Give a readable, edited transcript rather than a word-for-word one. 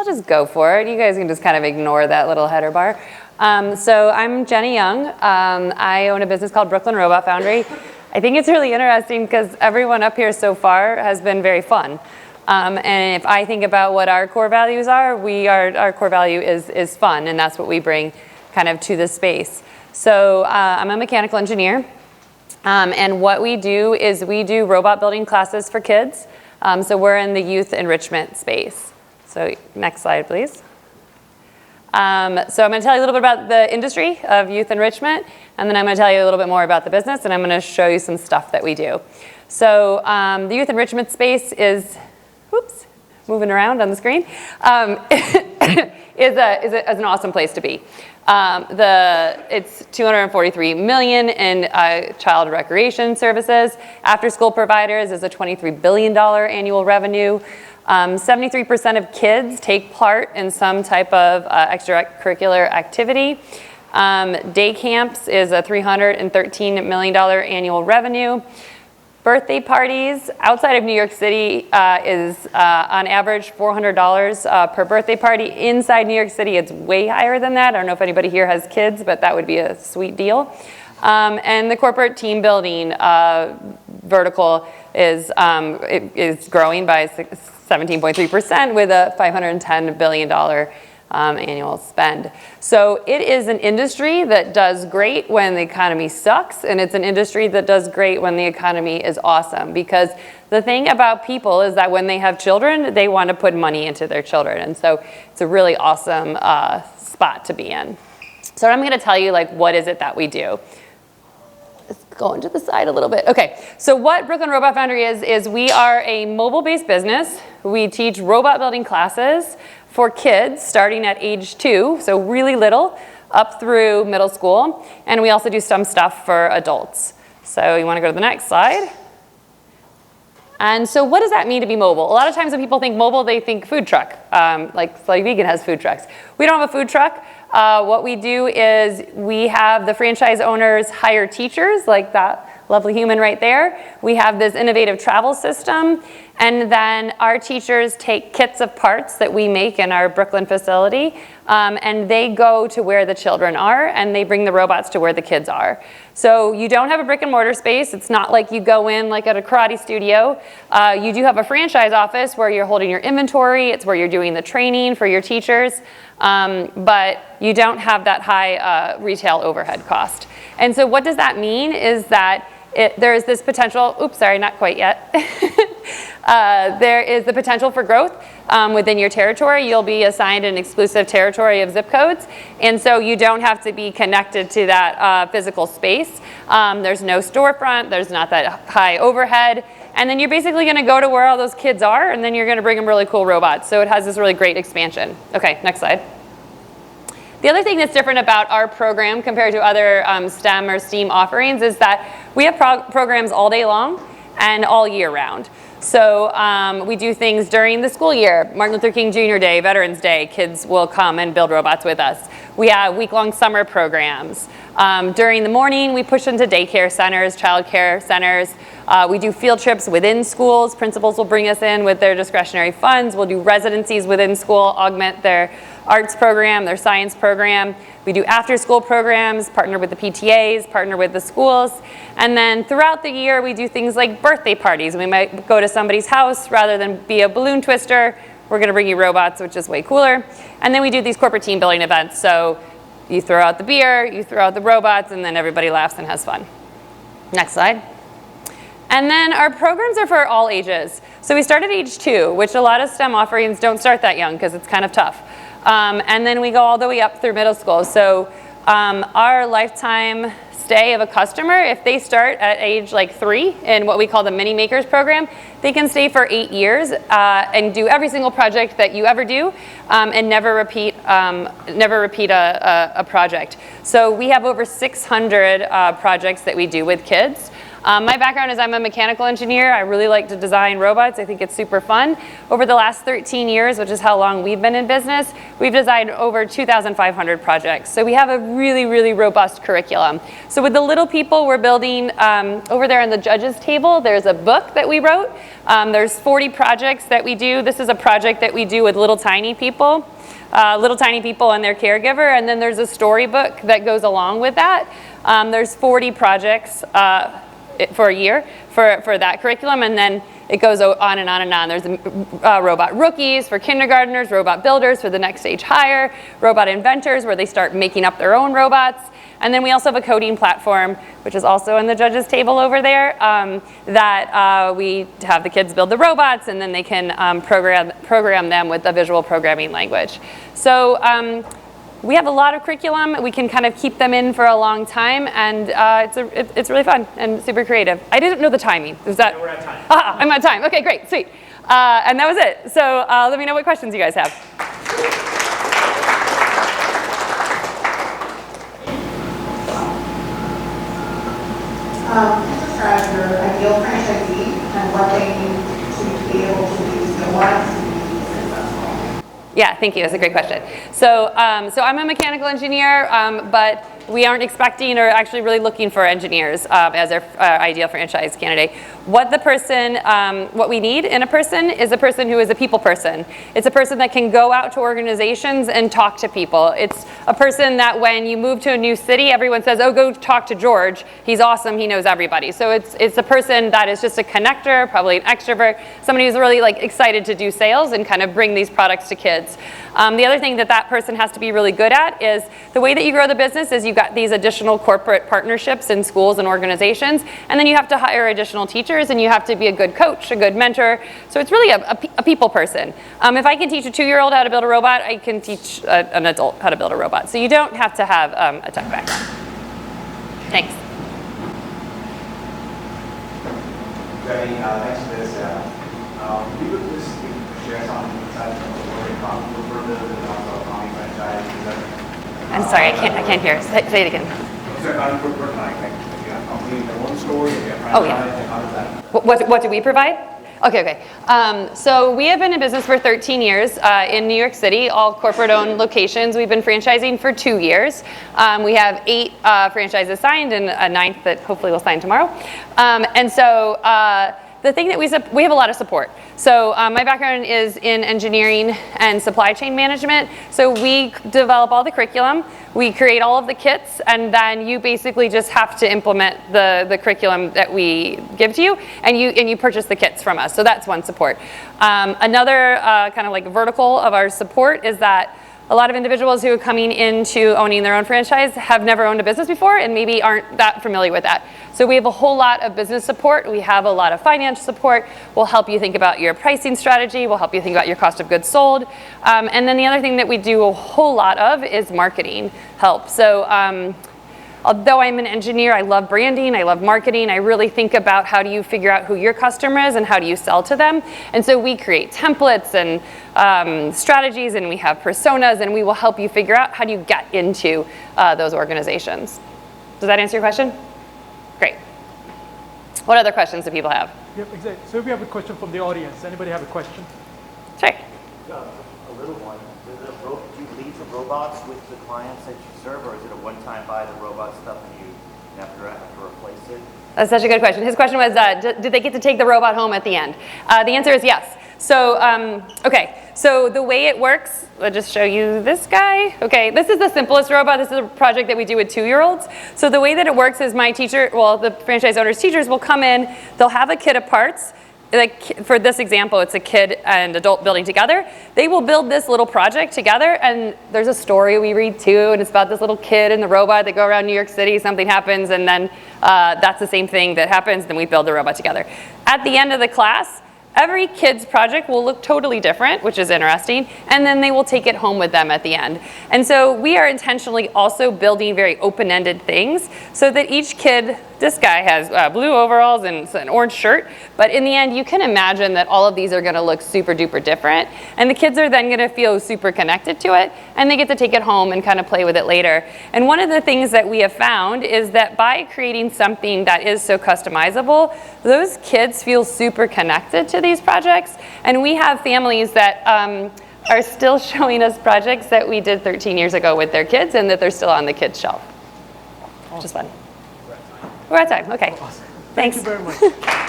I'll just go for it. You guys can just kind of ignore that little header bar. So I'm Jenny Young. I own a business called Brooklyn Robot Foundry. I think it's really interesting because everyone up here so far has been very fun. And if I think about what our core values are, our core value is fun, and that's what we bring kind of to the space. So I'm a mechanical engineer, and what we do is we do robot building classes for kids. So we're in the youth enrichment space. So next slide, please. So I'm going to tell you a little bit about the industry of youth enrichment, and then I'm going to tell you a little bit more about the business, and I'm going to show you some stuff that we do. So the youth enrichment space is, whoops, moving around on the screen, is an awesome place to be. It's $243 million in child recreation services. After school providers is a $23 billion annual revenue. 73% of kids take part in some type of extracurricular activity. Day camps is a $313 million annual revenue. Birthday parties outside of New York City is on average $400 per birthday party. Inside New York City, it's way higher than that. I don't know if anybody here has kids, but that would be a sweet deal. And the corporate team building vertical is growing by 17.3% with a $510 billion annual spend. So it is an industry that does great when the economy sucks, and it's an industry that does great when the economy is awesome, because the thing about people is that when they have children, they want to put money into their children, and so it's a really awesome spot to be in. So I'm going to tell you, like, what is it that we do. Let's go into the side a little bit. Okay, so what Brooklyn Robot Foundry is we are a mobile-based business. We teach robot building classes for kids starting at age 2, so really little, up through middle school. And we also do some stuff for adults. So you want to go to the next slide. And so what does that mean to be mobile? A lot of times when people think mobile, they think food truck, like Slutty Vegan has food trucks. We don't have a food truck. What we do is we have the franchise owners hire teachers, like that lovely human right there. We have this innovative travel system, and then our teachers take kits of parts that we make in our Brooklyn facility, and they go to where the children are, and they bring the robots to where the kids are. So you don't have a brick and mortar space. It's not like you go in like at a karate studio. You do have a franchise office where you're holding your inventory. It's where you're doing the training for your teachers, but you don't have that high retail overhead cost. And so what does that mean is that there is this potential, oops, sorry, not quite yet. There is the potential for growth within your territory. You'll be assigned an exclusive territory of zip codes, and so you don't have to be connected to that physical space. There's no storefront, there's not that high overhead, and then you're basically gonna go to where all those kids are, and then you're gonna bring them really cool robots. So it has this really great expansion. Okay, next slide. The other thing that's different about our program compared to other STEM or STEAM offerings is that we have programs all day long and all year round. So we do things during the school year. Martin Luther King Jr. Day, Veterans Day, kids will come and build robots with us. We have week-long summer programs. During the morning, we push into daycare centers, childcare centers. We do field trips within schools. Principals will bring us in with their discretionary funds. We'll do residencies within school, augment their arts program, their science program. We do after-school programs, partner with the PTAs, partner with the schools. And then throughout the year, we do things like birthday parties. We might go to somebody's house rather than be a balloon twister. We're going to bring you robots, which is way cooler. And then we do these corporate team building events. So you throw out the beer, you throw out the robots, and then everybody laughs and has fun. Next slide. And then our programs are for all ages. So we start at age 2, which a lot of STEM offerings don't start that young because it's kind of tough. And then we go all the way up through middle school. So our lifetime stay of a customer, if they start at age like 3 in what we call the Mini Makers program, they can stay for 8 years and do every single project that you ever do and never repeat a project. So we have over 600 projects that we do with kids. My background is I'm a mechanical engineer. I really like to design robots. I think it's super fun. Over the last 13 years, which is how long we've been in business, we've designed over 2,500 projects. So we have a really, really robust curriculum. So with the little people, we're building, over there on the judges table, there's a book that we wrote. There's 40 projects that we do. This is a project that we do with little tiny people and their caregiver, and then there's a storybook that goes along with that. There's 40 projects for a year for that curriculum, and then it goes on and on and on. There's robot rookies for kindergartners, robot builders for the next stage higher, robot inventors where they start making up their own robots. And then we also have a coding platform, which is also in the judges table over there, that we have the kids build the robots, and then they can program them with a visual programming language. So we have a lot of curriculum. We can kind of keep them in for a long time, and it's really fun and super creative. I didn't know the timing. Is that? Yeah, we're at time. I'm at time. Okay, great, sweet. And that was it. So let me know what questions you guys have. Describe your ideal franchisee and what they need to be able to do skill-wise to be successful. Yeah, thank you. That's a great question. So, so I'm a mechanical engineer, but we aren't expecting or actually really looking for engineers as our ideal franchise candidate. What we need in a person is a person who is a people person. It's a person that can go out to organizations and talk to people. It's a person that when you move to a new city, everyone says, oh, go talk to George. He's awesome. He knows everybody. So it's a person that is just a connector, probably an extrovert, somebody who's really like excited to do sales and kind of bring these products to kids. The other thing that person has to be really good at is the way that you grow the business is you've got these additional corporate partnerships in schools and organizations, and then you have to hire additional teachers, and you have to be a good coach, a good mentor. So it's really a people person. If I can teach a 2-year-old how to build a robot, I can teach an adult how to build a robot. So you don't have to have a tech background. Thanks. Jenny, thanks for this. Can you just share some insights from the work for a little bit and also Tommy franchise? I'm sorry, I can't hear. Say it again. Oh, yeah. What do we provide? Okay. So we have been in business for 13 years in New York City, all corporate-owned locations. We've been franchising for 2 years. We have 8 franchises signed and a 9th that hopefully we'll sign tomorrow. And so the thing that we have a lot of support. So my background is in engineering and supply chain management. So we develop all the curriculum, we create all of the kits, and then you basically just have to implement the curriculum that we give to you, and you purchase the kits from us. So that's one support. Another kind of like vertical of our support is that a lot of individuals who are coming into owning their own franchise have never owned a business before and maybe aren't that familiar with that. So we have a whole lot of business support. We have a lot of finance support. We'll help you think about your pricing strategy. We'll help you think about your cost of goods sold. And then the other thing that we do a whole lot of is marketing help. So although I'm an engineer, I love branding, I love marketing. I really think about how do you figure out who your customer is and how do you sell to them. And so we create templates and strategies, and we have personas, and we will help you figure out how do you get into those organizations. Does that answer your question? Great. What other questions do people have? Yep, exactly. So we have a question from the audience. Anybody have a question? Sure. A little one. Do you leave the robots with the clients that you serve, or is it a one-time buy the robot stuff and you have to replace it? That's such a good question. His question was, did they get to take the robot home at the end? The answer is yes. So, okay. So the way it works, I'll just show you this guy. Okay, this is the simplest robot. This is a project that we do with 2-year-olds. So the way that it works is the franchise owner's teachers will come in, they'll have a kit of parts. Like for this example, it's a kid and adult building together. They will build this little project together, and there's a story we read too, and it's about this little kid and the robot that go around New York City, something happens, and then that's the same thing that happens, then we build the robot together. At the end of the class, Every kid's project will look totally different, which is interesting, and then they will take it home with them at the end. And so we are intentionally also building very open-ended things so that each kid, this guy has blue overalls and an orange shirt, but in the end you can imagine that all of these are going to look super duper different, and the kids are then going to feel super connected to it, and they get to take it home and kind of play with it later. And one of the things that we have found is that by creating something that is so customizable, those kids feel super connected to these projects, and we have families that are still showing us projects that we did 13 years ago with their kids and that they're still on the kids' shelf, which is fun. We're at time, okay. Awesome. Thanks. Thank you very much.